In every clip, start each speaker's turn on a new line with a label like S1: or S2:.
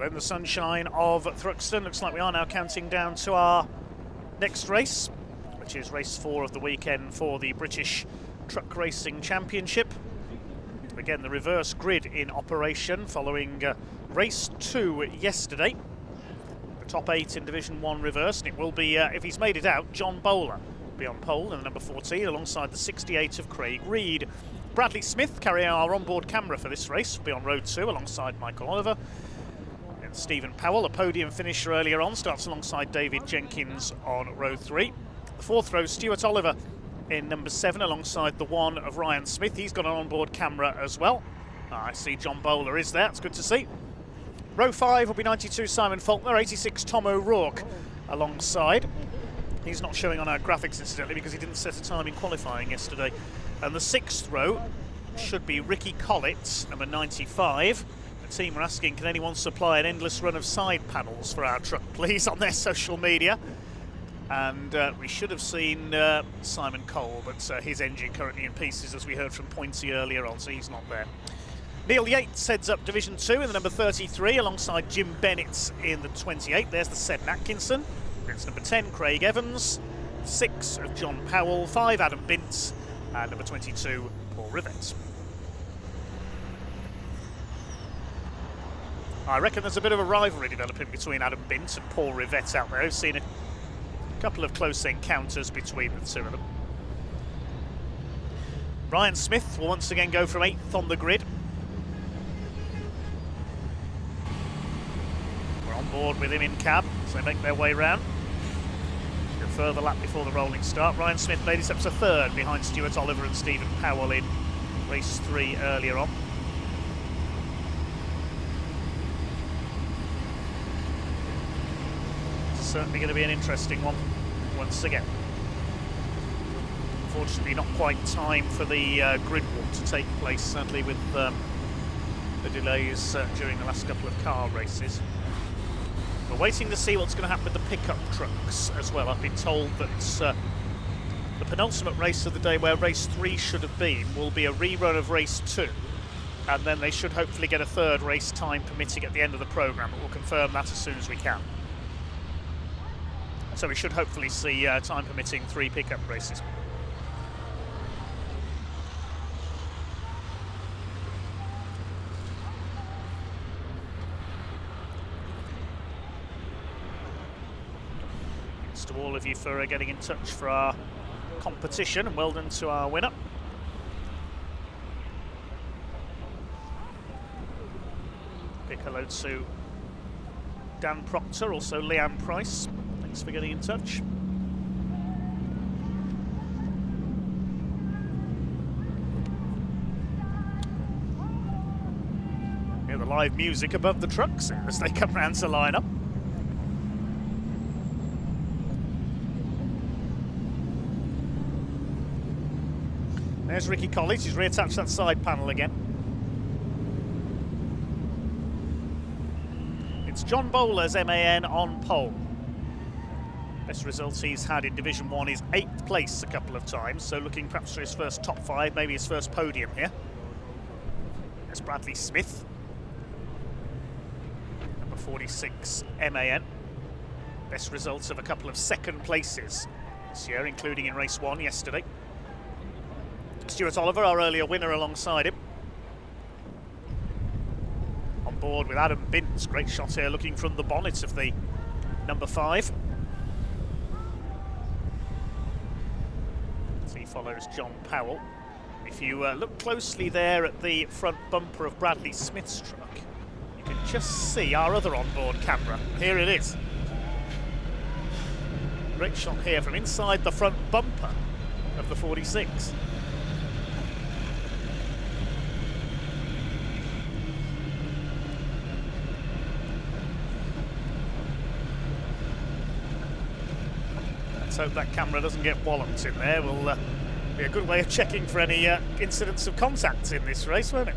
S1: Well, in the sunshine of Thruxton, looks like we are now counting down to our next race, which is race 4 of the weekend for the British Truck Racing Championship. Again, the reverse grid in operation following race 2 yesterday. The top 8 in Division 1 reverse, and it will be, if he's made it out, John Bowler will be on pole in the number 14 alongside the 68 of Craig Reed. Bradley Smith, carrying our onboard camera for this race, will be on road 2 alongside Michael Oliver. And Stephen Powell, a podium finisher earlier on, starts alongside David Jenkins on row 3. The 4th row, Stuart Oliver in number 7 alongside the 1 of Ryan Smith. He's got an onboard camera as well. I see John Bowler is there, it's good to see. Row 5 will be 92 Simon Faulkner, 86 Tom O'Rourke alongside. He's not showing on our graphics incidentally because he didn't set a time in qualifying yesterday. And the 6th row should be Ricky Collett, number 95. The team are asking, can anyone supply an endless run of side panels for our truck, please, on their social media? And we should have seen Simon Cole, but his engine currently in pieces, as we heard from Pointy earlier on, so he's not there. Neil Yates heads up Division 2 in the number 33, alongside Jim Bennett in the 28. There's the Seddon Atkinson. It's number 10, Craig Evans. 6 of John Powell. 5, Adam Bint. And number 22, Paul Rivett. I reckon there's a bit of a rivalry developing between Adam Bint and Paul Rivett out there. I've seen a couple of close encounters between the two of them. Ryan Smith will once again go from 8th on the grid. We're on board with him in cab as they make their way round. A further lap before the rolling start. Ryan Smith made it up to 3rd behind Stuart Oliver and Stephen Powell in race 3 earlier on. Certainly going to be an interesting one once again. Unfortunately, not quite time for the grid walk to take place, sadly, with the delays during the last couple of car races. We're waiting to see what's going to happen with the pickup trucks as well. I've been told that the penultimate race of the day, where race 3 should have been, will be a rerun of race 2, and then they should hopefully get a 3rd race, time permitting, at the end of the programme, but we'll confirm that as soon as we can. So we should hopefully see, time permitting, 3 pickup races. Thanks to all of you for getting in touch for our competition, and well done to our winner. Big hello to Dan Proctor, also Leanne Price. Thanks for getting in touch. Hear the live music above the trucks as they come round to line up. There's Ricky Collett, he's reattached that side panel again. It's John Bowler's MAN on pole. Best result he's had in Division 1 is 8th place a couple of times, so looking perhaps for his first top 5, maybe his first podium here. There's Bradley Smith, number 46 MAN. Best results of a couple of 2nd places this year, including in race 1 yesterday. Stuart Oliver, our earlier winner, alongside him. On board with Adam Bint, great shot here, looking from the bonnet of the number 5. Follows John Powell. If you look closely there at the front bumper of Bradley Smith's truck, you can just see our other onboard camera. Here it is. Great shot here from inside the front bumper of the 46. Let's hope that camera doesn't get walloped in there. Will be a good way of checking for any incidents of contact in this race, won't it?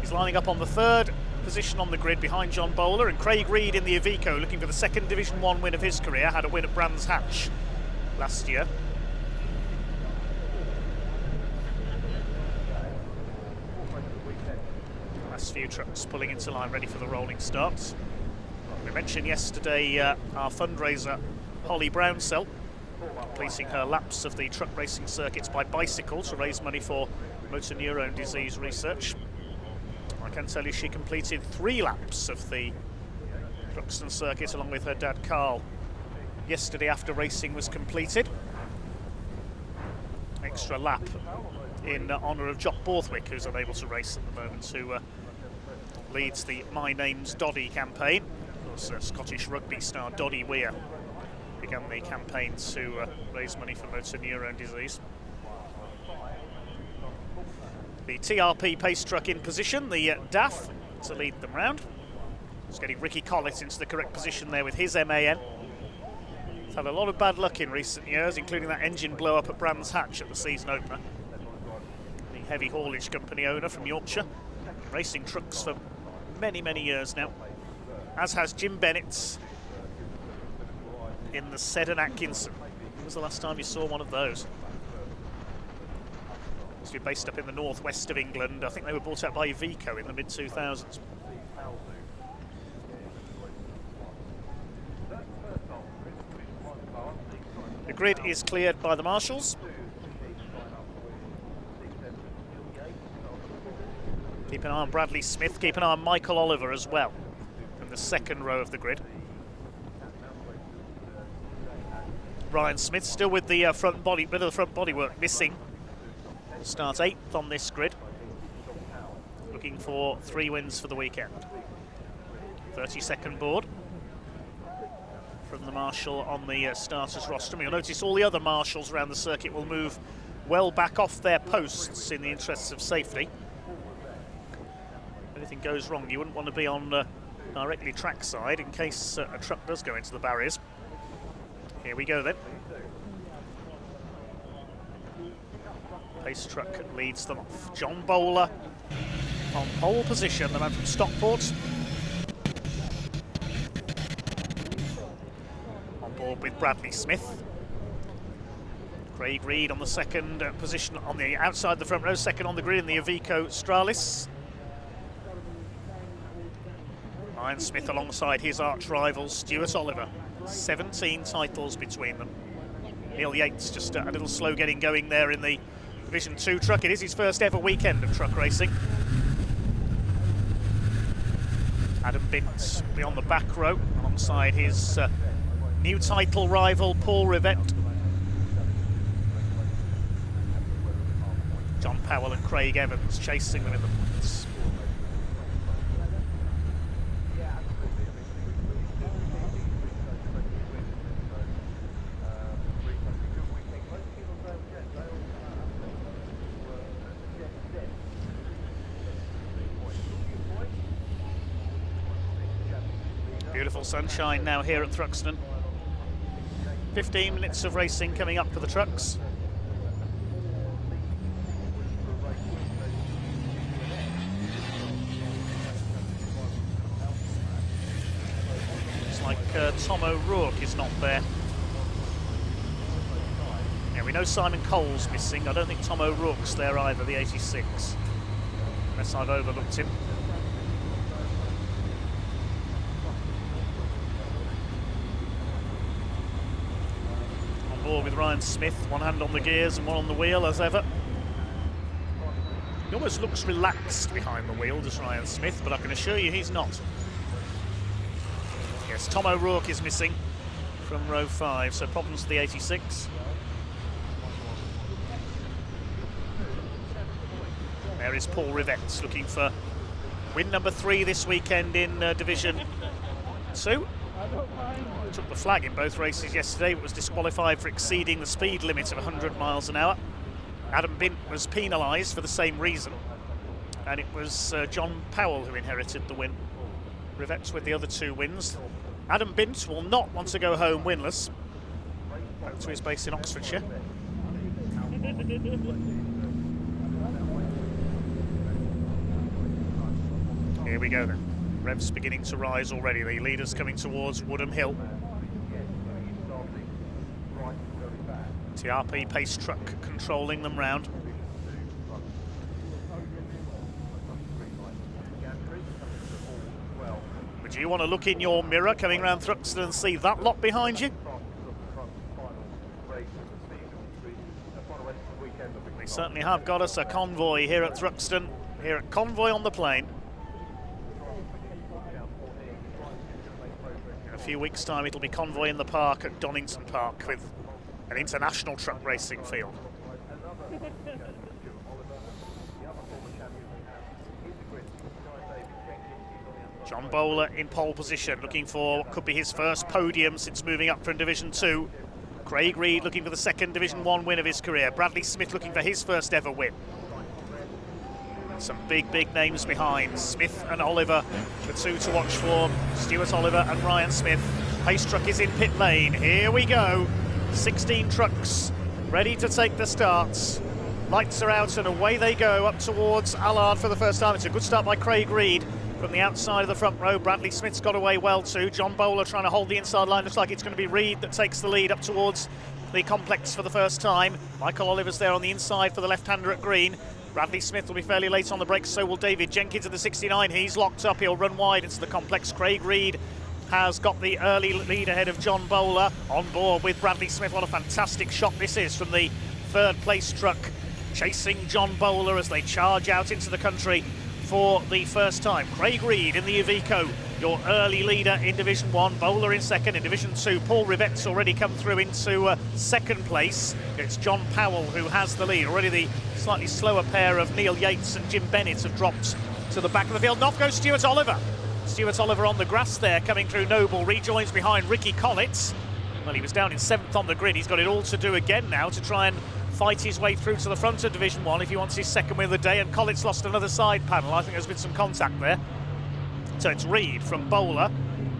S1: He's lining up on the 3rd position on the grid behind John Bowler, and Craig Reed in the Iveco, looking for the 2nd Division 1 win of his career. Had a win at Brands Hatch last year. Last few trucks pulling into line, ready for the rolling starts. We mentioned yesterday our fundraiser, Holly Brownsell, completing her laps of the truck racing circuits by bicycle to raise money for motor neurone disease research. I can tell you she completed 3 laps of the Thruxton circuit along with her dad Carl yesterday after racing was completed. Extra lap in honour of Jock Borthwick, who's unable to race at the moment, who leads the My Name's Doddy campaign. Of course, Scottish rugby star Doddy Weir began the campaign to raise money for motor neurone disease. The TRP pace truck in position, the DAF, to lead them round. It's getting Ricky Collett into the correct position there with his MAN. He's had a lot of bad luck in recent years, including that engine blow up at Brands Hatch at the season opener. The heavy haulage company owner from Yorkshire, racing trucks for many, many years now, as has Jim Bennett in the Seddon Atkinson. When was the last time you saw one of those? They're based up in the northwest of England. I think they were bought out by Iveco in the mid-2000s. The grid is cleared by the marshals. Keep an eye on Bradley Smith, keep an eye on Michael Oliver as well, in the second row of the grid. Ryan Smith still with the front body, bit of the front bodywork missing. Starts 8th on this grid, looking for 3 wins for the weekend. 32nd board from the marshal on the starters roster. You'll notice all the other marshals around the circuit will move well back off their posts in the interests of safety. If anything goes wrong, you wouldn't want to be on directly trackside in case a truck does go into the barriers. Here we go then. Pace truck leads them off. John Bowler on pole position, the man from Stockport. On board with Bradley Smith. Craig Reed on the second position on the outside the front row, second on the grid in the Iveco Stralis. Ryan Smith alongside his arch rival Stuart Oliver. 17 titles between them. Neil Yates just a little slow getting going there in the Division 2 truck. It is his first ever weekend of truck racing. Adam Bint beyond the back row alongside his new title rival Paul Rivett. John Powell and Craig Evans chasing them in the points. Beautiful sunshine now here at Thruxton. 15 minutes of racing coming up for the trucks. Looks like Tom O'Rourke is not there. Yeah, we know Simon Cole's missing. I don't think Tom O'Rourke's there either, the 86, unless I've overlooked him. With Ryan Smith, one hand on the gears and one on the wheel as ever. He almost looks relaxed behind the wheel, does Ryan Smith, but I can assure you he's not. Yes, Tom O'Rourke is missing from row 5, so problems for the 86. There is Paul Rivett looking for win number 3 this weekend in Division 2. Took the flag in both races yesterday, but was disqualified for exceeding the speed limit of 100 miles an hour. Adam Bint was penalised for the same reason, and it was John Powell who inherited the win. Rivette's with the other 2 wins. Adam Bint will not want to go home winless. Back to his base in Oxfordshire. Here we go then. Revs beginning to rise already. The leaders coming towards Woodham Hill. TRP pace truck controlling them round. Do you want to look in your mirror coming round Thruxton and see that lot behind you? We certainly have got us a convoy here at Thruxton, here at Convoy on the Plain. In a few weeks' time it'll be Convoy in the Park at Donington Park with an international truck racing field. John Bowler in pole position, looking for what could be his first podium since moving up from Division 2. Craig Reed looking for the second Division 1 win of his career. Bradley Smith looking for his first ever win. Some big names behind. Smith and Oliver, the two to watch for. Stuart Oliver and Ryan Smith. Pace truck is in pit lane. Here we go. 16 trucks ready to take the starts. Lights are out and away they go up towards Allard for the first time. It's a good start by Craig Reed from the outside of the front row. Bradley Smith's got away well too. John Bowler trying to hold the inside line. Looks like it's going to be Reed that takes the lead up towards the complex for the first time. Michael Oliver's there on the inside for the left-hander at green. Bradley Smith will be fairly late on the brakes, so will David Jenkins at the 69. He's locked up, he'll run wide into the complex. Craig Reed has got the early lead ahead of John Bowler. On board with Bradley Smith. What a fantastic shot this is from the third place truck, chasing John Bowler as they charge out into the country for the first time. Craig Reed in the Iveco, your early leader in Division 1. Bowler in second. In Division 2, Paul Rivette's already come through into second place. It's John Powell who has the lead. Already the slightly slower pair of Neil Yates and Jim Bennett have dropped to the back of the field. And off goes Stuart Oliver. Stuart Oliver on the grass there, coming through Noble, rejoins behind Ricky Collitz. Well, he was down in 7th on the grid. He's got it all to do again now to try and fight his way through to the front of Division 1 if he wants his second win of the day, and Collitz lost another side panel. I think there's been some contact there. So it's Reed from Bowler,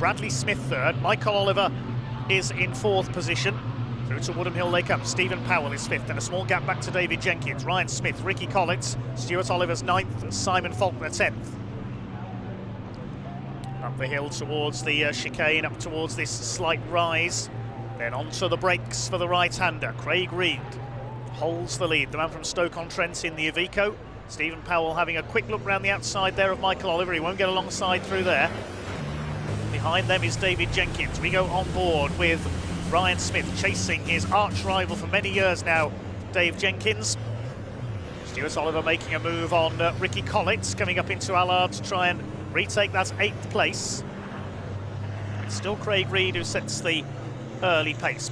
S1: Bradley Smith third, Michael Oliver is in 4th position. Through to Woodham Hill they come. Stephen Powell is 5th, and a small gap back to David Jenkins. Ryan Smith, Ricky Collitz, Stuart Oliver's 9th, and Simon Faulkner 10th. Up the hill towards the chicane, up towards this slight rise. Then onto the brakes for the right-hander. Craig Reed holds the lead, the man from Stoke-on-Trent in the Iveco. Stephen Powell having a quick look round the outside there of Michael Oliver. He won't get alongside through there. Behind them is David Jenkins. We go on board with Ryan Smith chasing his arch rival for many years now, Dave Jenkins. Stuart Oliver making a move on Ricky Collitz, coming up into Allard to try and retake that 8th place. It's still Craig Reed who sets the early pace.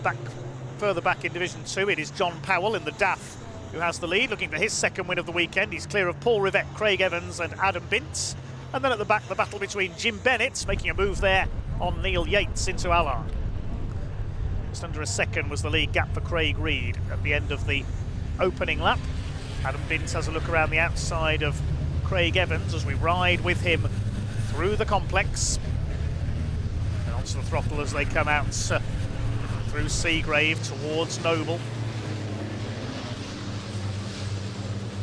S1: Further back in Division 2, it is John Powell in the DAF who has the lead, looking for his second win of the weekend. He's clear of Paul Rivette, Craig Evans and Adam Bintz. And then at the back, the battle between Jim Bennett, making a move there on Neil Yates into Allard. Just under a second was the lead gap for Craig Reed at the end of the opening lap. Adam Bintz has a look around the outside of Craig Evans as we ride with him through the complex. And onto the throttle as they come out through Seagrave towards Noble.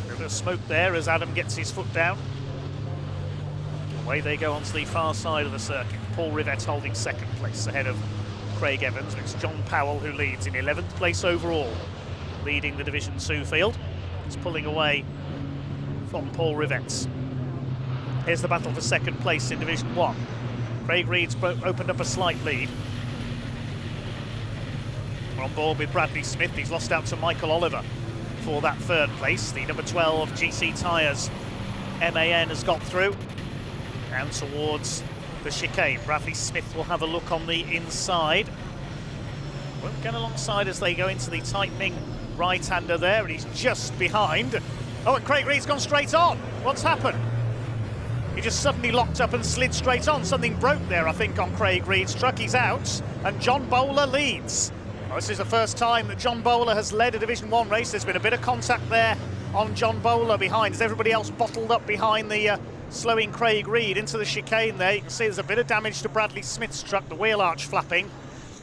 S1: A bit of smoke there as Adam gets his foot down. Away they go onto the far side of the circuit. Paul Rivette holding 2nd place ahead of Craig Evans. It's John Powell who leads in 11th place overall, leading the Division 2 field. He's pulling away from Paul Rivette. Here's the battle for 2nd place in Division 1. Craig Reed's opened up a slight lead. We're on board with Bradley Smith. He's lost out to Michael Oliver for that 3rd place. The number 12 GC Tyres MAN has got through. Down towards the chicane. Bradley Smith will have a look on the inside. Won't get alongside as they go into the tightening right-hander there, and he's just behind. Oh, and Craig Reed's gone straight on. What's happened? He just suddenly locked up and slid straight on. Something broke there, I think, on Craig Reed's truck. He's out, and John Bowler leads. Well, this is the first time that John Bowler has led a Division 1 race. There's been a bit of contact there on John Bowler behind. As everybody else bottled up behind the slowing Craig Reed into the chicane there. You can see there's a bit of damage to Bradley Smith's truck, the wheel arch flapping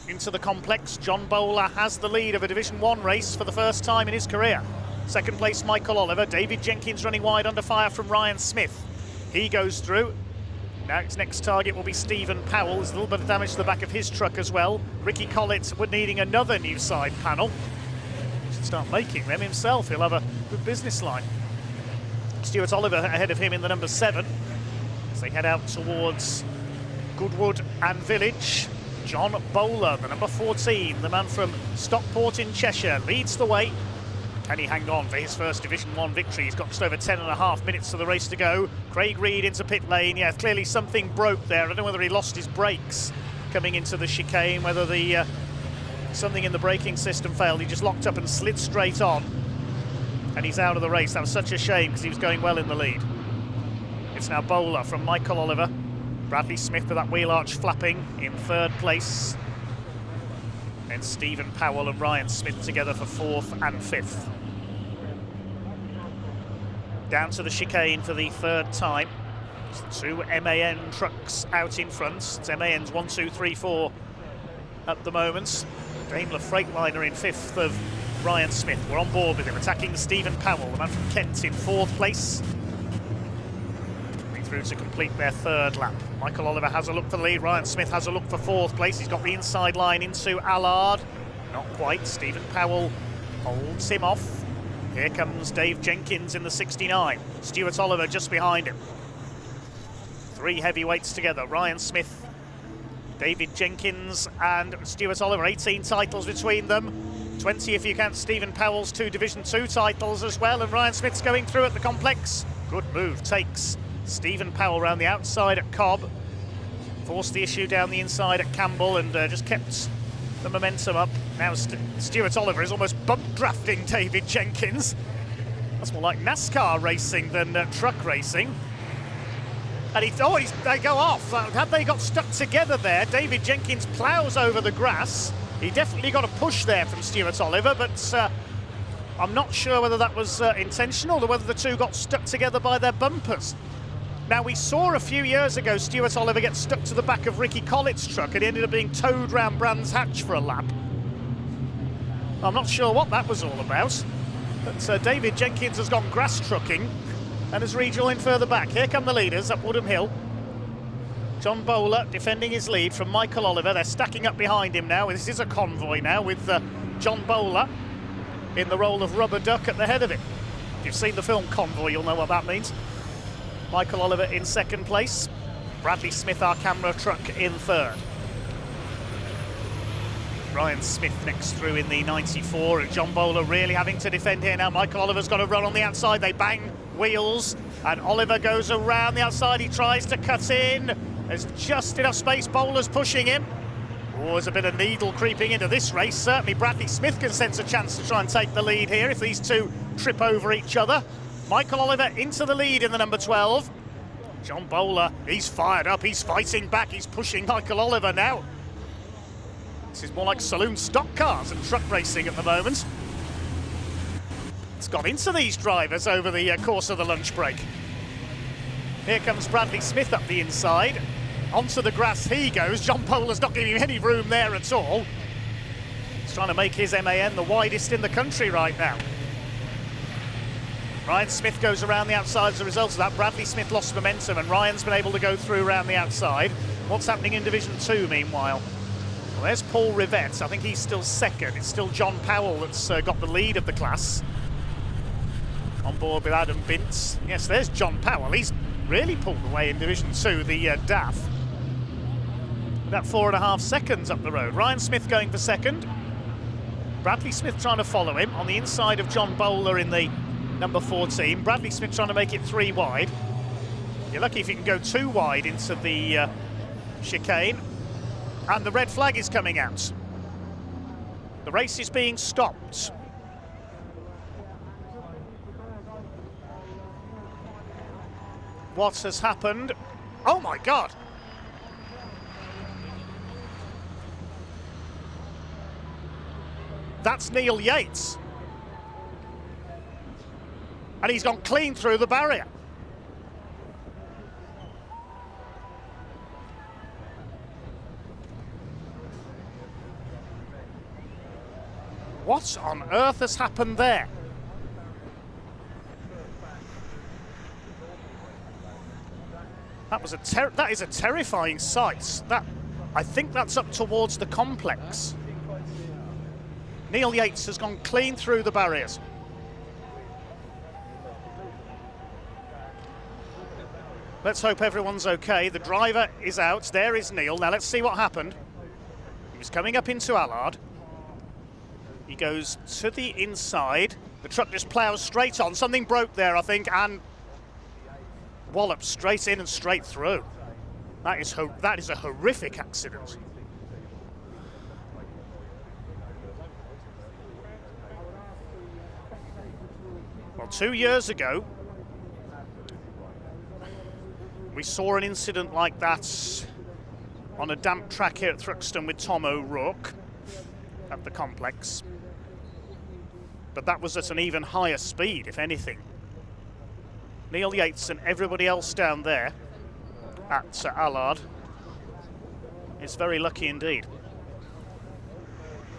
S1: into the complex. John Bowler has the lead of a Division 1 race for the first time in his career. 2nd place, Michael Oliver. David Jenkins running wide under fire from Ryan Smith. He goes through. Now his next target will be Stephen Powell. There's a little bit of damage to the back of his truck as well. Ricky Collitz would needing another new side panel. Should start making them himself. He'll have a good business line. Stuart Oliver ahead of him in the number 7 as they head out towards Goodwood and Village. John Bowler, the number 14, the man from Stockport in Cheshire, leads the way. Can he hang on for his first Division 1 victory? He's got just over 10.5 minutes of the race to go. Craig Reed into pit lane. Yeah, clearly something broke there. I don't know whether he lost his brakes coming into the chicane, whether the something in the braking system failed. He just locked up and slid straight on. And he's out of the race. That was such a shame because he was going well in the lead. It's now Bowler from Michael Oliver. Bradley Smith with that wheel arch flapping in third place. And Stephen Powell and Ryan Smith together for fourth and fifth. Down to the chicane for the third time. It's two MAN trucks out in front. It's MAN's 1, 2, 3, 4 at the moment. Daimler Freightliner in fifth of Ryan Smith. We're on board with him, attacking Stephen Powell, the man from Kent, in fourth place. Through to complete their third lap. Michael Oliver has a look for the lead. Ryan Smith has a look for fourth place. He's got the inside line into Allard. Not quite. Stephen Powell holds him off. Here comes Dave Jenkins in the 69. Stuart Oliver just behind him. Three heavyweights together. Ryan Smith, David Jenkins and Stuart Oliver. 18 titles between them. 20 if you count Stephen Powell's 2 Division 2 titles as well. And Ryan Smith's going through at the complex. Good move. Takes Stephen Powell round the outside at Cobb, forced the issue down the inside at Campbell and just kept the momentum up. Now Stuart Oliver is almost bump drafting David Jenkins. That's more like NASCAR racing than truck racing. And they go off. Had they got stuck together there, David Jenkins ploughs over the grass. He definitely got a push there from Stuart Oliver, but I'm not sure whether that was intentional or whether the two got stuck together by their bumpers. Now, we saw a few years ago Stuart Oliver get stuck to the back of Ricky Collett's truck and he ended up being towed round Brands Hatch for a lap. I'm not sure what that was all about, but David Jenkins has gone grass trucking and has rejoined further back. Here come the leaders up Woodham Hill. John Bowler defending his lead from Michael Oliver. They're stacking up behind him now. This is a convoy now with John Bowler in the role of rubber duck at the head of it. If you've seen the film Convoy, you'll know what that means. Michael Oliver in second place. Bradley Smith, our camera truck, in third. Ryan Smith next through in the 94, and John Bowler really having to defend here now. Michael Oliver's got to run on the outside. They bang wheels, and Oliver goes around the outside. He tries to cut in. There's just enough space. Bowler's pushing him. Oh, there's a bit of needle creeping into this race. Certainly Bradley Smith can sense a chance to try and take the lead here if these two trip over each other. Michael Oliver into the lead in the number 12. John Bowler, he's fired up, he's fighting back, he's pushing Michael Oliver now. This is more like saloon stock cars and truck racing at the moment. It's got into these drivers over the course of the lunch break. Here comes Bradley Smith up the inside. Onto the grass he goes. John Bowler's not giving him any room there at all. He's trying to make his MAN the widest in the country right now. Ryan Smith goes around the outside as a result of that. Bradley Smith lost momentum and Ryan's been able to go through around the outside. What's happening in Division 2 meanwhile? Well, there's Paul Rivette. I think he's still second. It's still John Powell that's got the lead of the class. On board with Adam Bintz. Yes, there's John Powell. He's really pulled away in Division 2, the DAF. About 4.5 seconds up the road. Ryan Smith going for second. Bradley Smith trying to follow him on the inside of John Bowler in the number 14. Bradley Smith trying to make it 3 wide. You're lucky if you can go 2 wide into the chicane. And the red flag is coming out. The race is being stopped. What has happened? Oh my God! That's Neil Yates. And he's gone clean through the barrier. What on earth has happened there? That is a terrifying sight. I think that's up towards the complex. Neil Yates has gone clean through the barriers. Let's hope everyone's okay. The driver is out. There is Neil. Now let's see what happened. He was coming up into Allard. He goes to the inside. The truck just ploughs straight on. Something broke there, I think, and wallops straight in and straight through. That is a horrific accident. Well, 2 years ago, we saw an incident like that on a damp track here at Thruxton with Tom O'Rourke at the complex. But that was at an even higher speed, if anything. Neil Yates and everybody else down there at Allard is very lucky indeed.